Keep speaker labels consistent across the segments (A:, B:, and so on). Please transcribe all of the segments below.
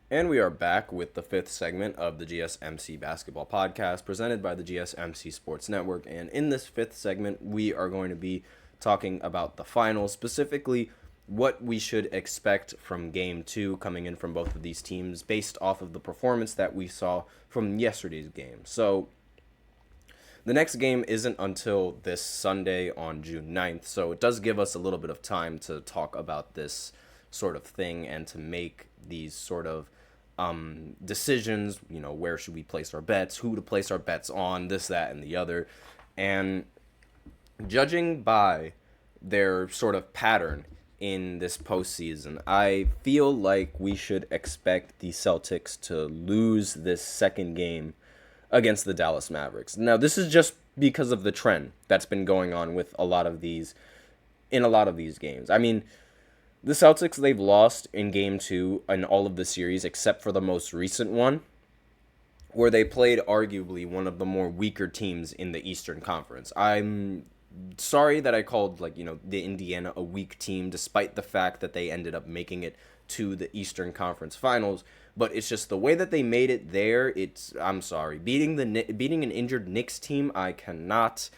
A: And we are back with the fifth segment of the GSMC basketball podcast presented by the GSMC Sports Network. And in this fifth segment, we are going to be talking about the finals, specifically what we should expect from game two coming in from both of these teams based off of the performance that we saw from yesterday's game. So, the next game isn't until this Sunday on June 9th, so it does give us a little bit of time to talk about this sort of thing and to make these sort of decisions. Where should we place our bets, who to place our bets on, this, that, and the other. And judging by their sort of pattern in this postseason, I feel like we should expect the Celtics to lose this second game against the Dallas Mavericks. Now, this is just because of the trend that's been going on with a lot of these games. I mean, the Celtics, they've lost in game 2 in all of the series except for the most recent one, where they played arguably one of the more weaker teams in the Eastern Conference. I'm sorry that I called the Indiana a weak team despite the fact that they ended up making it to the Eastern Conference Finals, but it's just the way that they made it there. I'm sorry. Beating an injured Knicks team, I cannot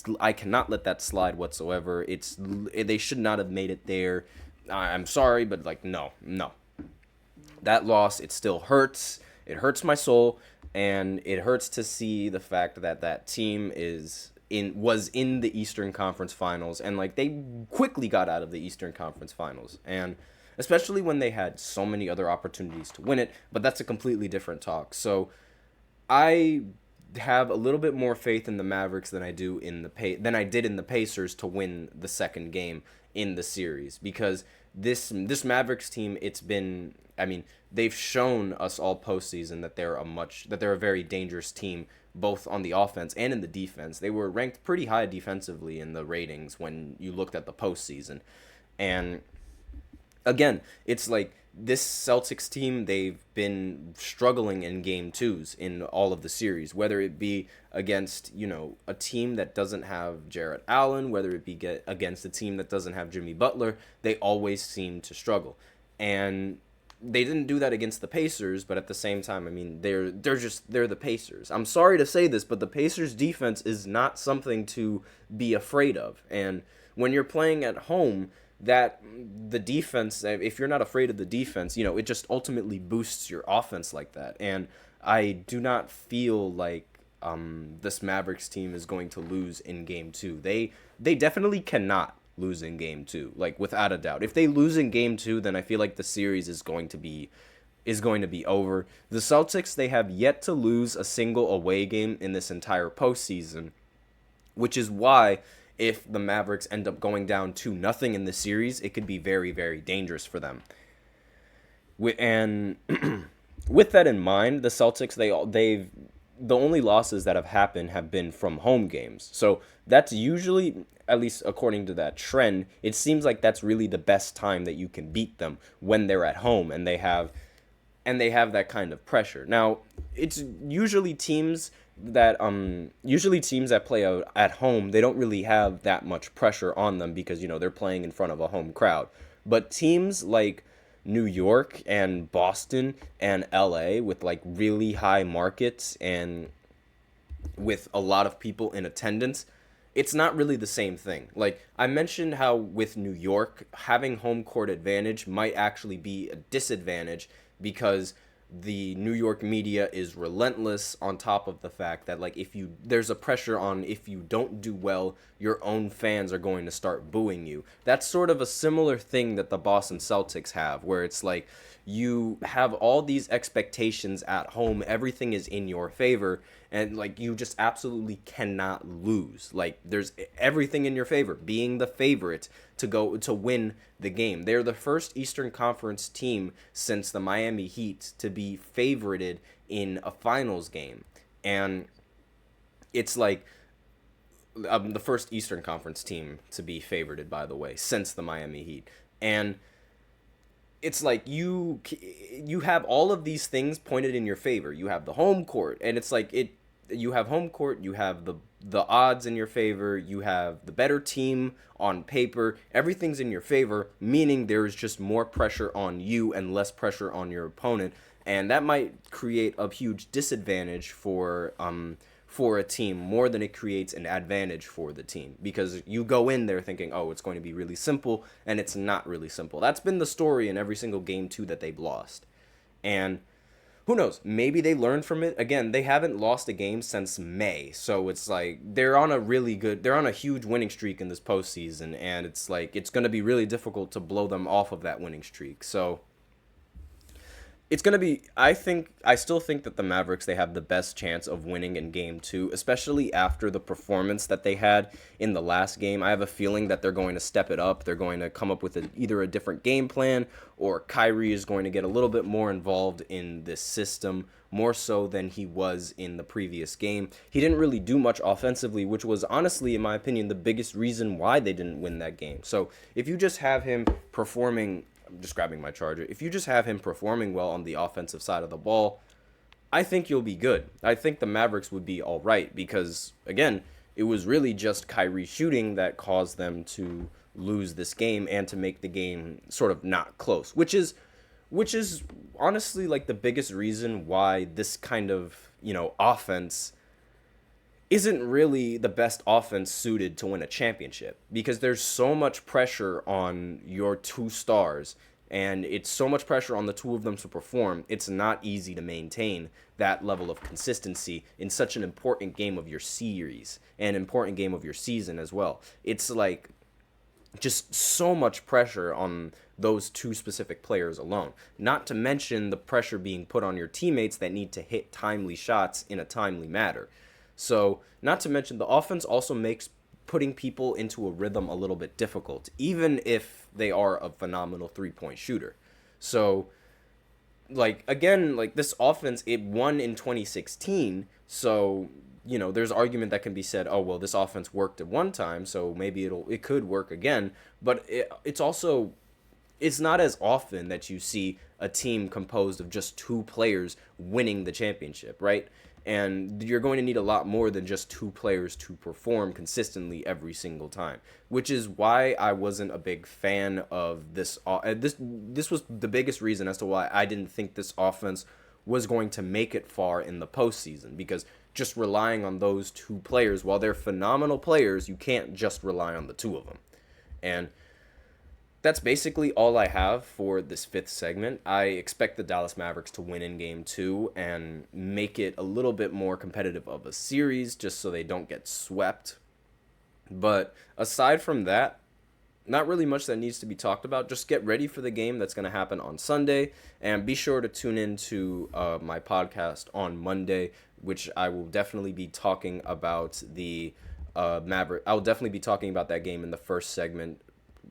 A: let that slide whatsoever. They should not have made it there. I'm sorry, but no. That loss, it still hurts. It hurts my soul, and it hurts to see the fact that that team was in the Eastern Conference Finals, and they quickly got out of the Eastern Conference Finals, and especially when they had so many other opportunities to win it. But that's a completely different talk. So I have a little bit more faith in the Mavericks than I did in the Pacers to win the second game in the series, because this Mavericks team, they've shown us all postseason that they're a very dangerous team, both on the offense and in the defense. They were ranked pretty high defensively in the ratings when you looked at the postseason. And again, it's like this Celtics team, they've been struggling in game twos in all of the series, whether it be against, a team that doesn't have Jarrett Allen, whether it be against a team that doesn't have Jimmy Butler. They always seem to struggle. And they didn't do that against the Pacers, but at the same time, they're the Pacers. I'm sorry to say this, but the Pacers defense is not something to be afraid of. And when you're playing at home, that the defense, if you're not afraid of the defense, it just ultimately boosts your offense like that. And I do not feel like this Mavericks team is going to lose in game 2. They definitely cannot lose in game 2, without a doubt. If they lose in game 2, then I feel like the series is going to be over. The Celtics, they have yet to lose a single away game in this entire postseason, which is why if the Mavericks end up going down 2-0 in the series, it could be very, very dangerous for them. And with that in mind, the Celtics, the only losses that have happened have been from home games. So that's usually, at least according to that trend, it seems like that's really the best time that you can beat them, when they're at home and they have that kind of pressure. Now, it's usually teams that play out at home, they don't really have that much pressure on them because they're playing in front of a home crowd. But teams like New York and Boston and LA, with really high markets and with a lot of people in attendance, it's not really the same thing. I mentioned how with New York, having home court advantage might actually be a disadvantage because the New York media is relentless, on top of the fact that there's a pressure on, if you don't do well, your own fans are going to start booing you. That's sort of a similar thing that the Boston Celtics have, where it's you have all these expectations at home, everything is in your favor, and you just absolutely cannot lose. There's everything in your favor, being the favorite to win the game. They're the first Eastern Conference team since the Miami Heat to be favorited in a finals game. And it's the first Eastern Conference team to be favorited, by the way, since the Miami Heat. And it's you have all of these things pointed in your favor. You have the home court, and you have home court, you have the odds in your favor, you have the better team on paper, everything's in your favor, meaning there is just more pressure on you and less pressure on your opponent. and that might create a huge disadvantage for a team more than it creates an advantage for the team, because you go in there thinking, oh, it's going to be really simple, and it's not really simple. That's been the story in every single game too that they've lost. And who knows, maybe they learned from it. Again, they haven't lost a game since May, so it's like they're on a huge winning streak in this postseason, and it's like it's going to be really difficult to blow them off of that winning streak. So it's going to be, I still think that the Mavericks, they have the best chance of winning in game 2, especially after the performance that they had in the last game. I have a feeling that they're going to step it up. They're going to come up with either a different game plan, or Kyrie is going to get a little bit more involved in this system, more so than he was in the previous game. He didn't really do much offensively, which was honestly, in my opinion, the biggest reason why they didn't win that game. So if you just have him performing, I'm just grabbing my charger. If you just have him performing well on the offensive side of the ball, I think you'll be good. I think the Mavericks would be all right, because, again, it was really just Kyrie shooting that caused them to lose this game and to make the game sort of not close, which is honestly like the biggest reason why this kind of, offense isn't really the best offense suited to win a championship, because there's so much pressure on your two stars, and it's so much pressure on the two of them to perform. It's not easy to maintain that level of consistency in such an important game of your series and important game of your season as well. It's like just so much pressure on those two specific players alone, not to mention the pressure being put on your teammates that need to hit timely shots in a timely manner. So, not to mention, the offense also makes putting people into a rhythm a little bit difficult, even if they are a phenomenal three-point shooter. So, again, this offense, it won in 2016, so, there's argument that can be said, oh, well, this offense worked at one time, so maybe it could work again, but it's also, it's not as often that you see a team composed of just two players winning the championship, right? And you're going to need a lot more than just two players to perform consistently every single time, which is why I wasn't a big fan of this. This was the biggest reason as to why I didn't think this offense was going to make it far in the postseason, because just relying on those two players, while they're phenomenal players, you can't just rely on the two of them. And that's basically all I have for this fifth segment. I expect the Dallas Mavericks to win in game 2 and make it a little bit more competitive of a series, just so they don't get swept. But aside from that, not really much that needs to be talked about. Just get ready for the game that's going to happen on Sunday, and be sure to tune in to my podcast on Monday, which I will definitely be talking about the Maverick. I'll definitely be talking about that game in the first segment.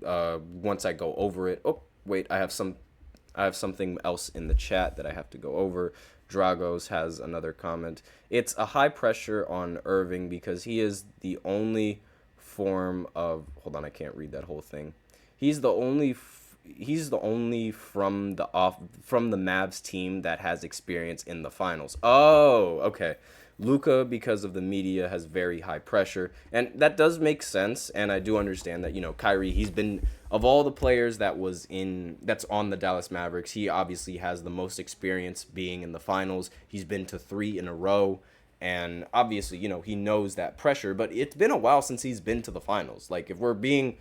A: Once I go over it. Oh, wait, I have something else in the chat that I have to go over. Dragos has another comment. It's a high pressure on Irving because he is the only form of, hold on, I can't read that whole thing. He's the only from the Mavs team that has experience in the finals. Oh, okay. Luka, because of the media, has very high pressure, and that does make sense, and I do understand that, Kyrie, he's been, of all the players that's on the Dallas Mavericks, he obviously has the most experience being in the finals. He's been to 3 in a row, and obviously, he knows that pressure, but it's been a while since he's been to the finals. Like, if we're being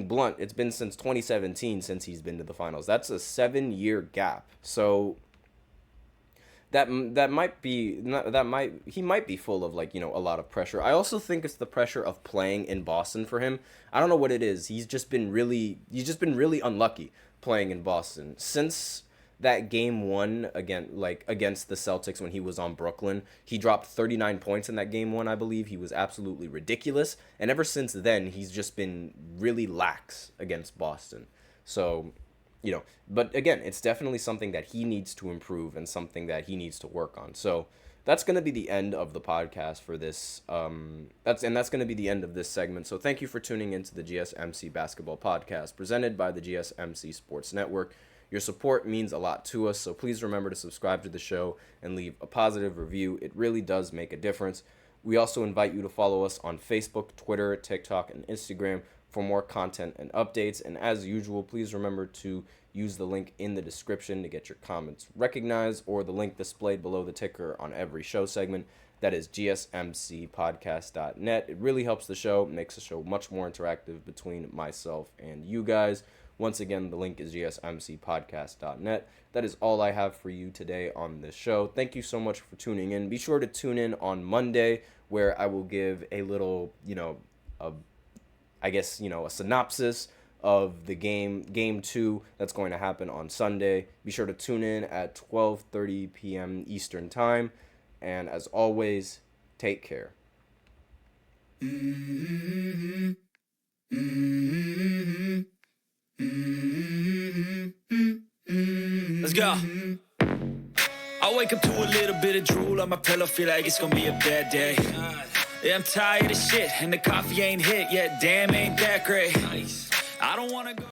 A: blunt, it's been since 2017 since he's been to the finals. That's a 7-year gap. So he might be full of a lot of pressure. I also think it's the pressure of playing in Boston for him. I don't know what it is. He's just been really unlucky playing in Boston since that game 1 against the Celtics when he was on Brooklyn. He dropped 39 points in that game 1, I believe. He was absolutely ridiculous, and ever since then he's just been really lax against Boston. So, but again, it's definitely something that he needs to improve and something that he needs to work on. So that's going to be the end of the podcast for this. That's going to be the end of this segment. So thank you for tuning into the GSMC Basketball Podcast presented by the GSMC Sports Network. Your support means a lot to us, so please remember to subscribe to the show and leave a positive review. It really does make a difference. We also invite you to follow us on Facebook, Twitter, TikTok, and Instagram for more content and updates. And as usual, please remember to use the link in the description to get your comments recognized, or the link displayed below the ticker on every show segment. That is gsmcspodcast.net. It really helps the show, makes the show much more interactive between myself and you guys. Once again, the link is gsmcspodcast.net. That is all I have for you today on this show. Thank you so much for tuning in. Be sure to tune in on Monday, where I will give a little, a synopsis of the game 2 that's going to happen on Sunday. Be sure to tune in at 12:30 p.m. Eastern Time. And as always, take care.
B: Let's go. I wake up to a little bit of drool on my pillow, feel like it's gonna be a bad day. Yeah, I'm tired of shit, and the coffee ain't hit yet. Damn, ain't that great. I don't wanna go.